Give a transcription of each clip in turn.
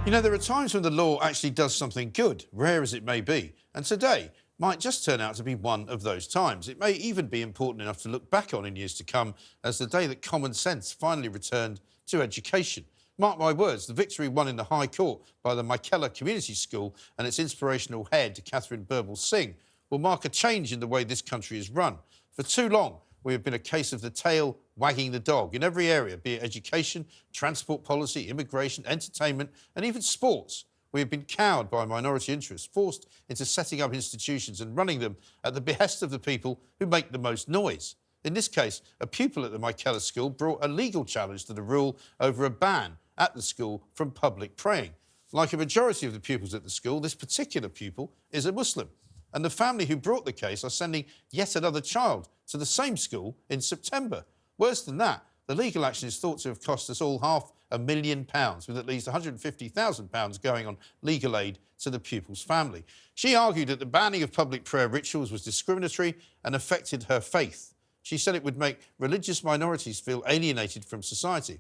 You know, there are times when the law actually does something good, rare as it may be, and today might just turn out to be one of those times. It may even be important enough to look back on in years to come as the day that common sense finally returned to education. Mark my words, the victory won in the High Court by the Michaela Community School and its inspirational head, Katharine Birbalsingh, will mark a change in the way this country is run. For too long, we have been a case of the tail wagging the dog in every area, be it education, transport policy, immigration, entertainment, and even sports. We have been cowed by minority interests, forced into setting up institutions and running them at the behest of the people who make the most noise. In this case, a pupil at the Michaela School brought a legal challenge to the rule over a ban at the school from public praying. Like a majority of the pupils at the school, this particular pupil is a Muslim. And the family who brought the case are sending yet another child to the same school in September. Worse than that, the legal action is thought to have cost us all £500,000, with at least £150,000 going on legal aid to the pupil's family. She argued that the banning of public prayer rituals was discriminatory and affected her faith. She said it would make religious minorities feel alienated from society.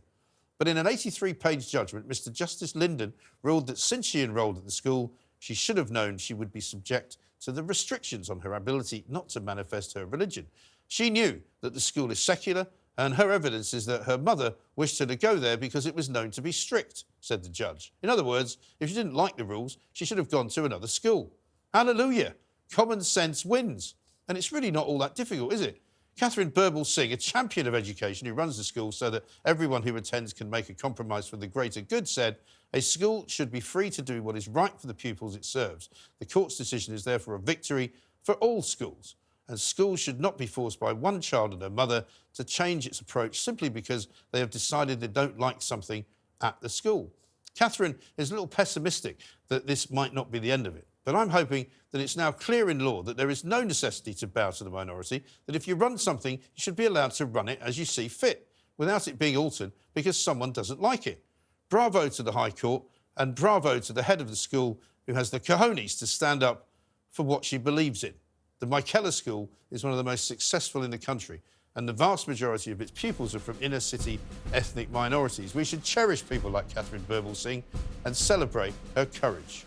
But in an 83-page judgment, Mr. Justice Linden ruled that since she enrolled at the school, she should have known she would be subject to the restrictions on her ability not to manifest her religion. She knew that the school is secular, and her evidence is that her mother wished her to go there because it was known to be strict, said the judge. In other words, if she didn't like the rules, she should have gone to another school. Hallelujah! Common sense wins. And it's really not all that difficult, is it? Katharine Birbalsingh, a champion of education who runs the school so that everyone who attends can make a compromise for the greater good, said, "A school should be free to do what is right for the pupils it serves. The court's decision is therefore a victory for all schools, and schools should not be forced by one child and her mother to change its approach simply because they have decided they don't like something at the school." Katharine is a little pessimistic that this might not be the end of it. But I'm hoping that it's now clear in law that there is no necessity to bow to the minority, that if you run something, you should be allowed to run it as you see fit, without it being altered because someone doesn't like it. Bravo to the High Court, and bravo to the head of the school who has the cojones to stand up for what she believes in. The Michaela School is one of the most successful in the country, and the vast majority of its pupils are from inner-city ethnic minorities. We should cherish people like Katharine Birbalsingh and celebrate her courage.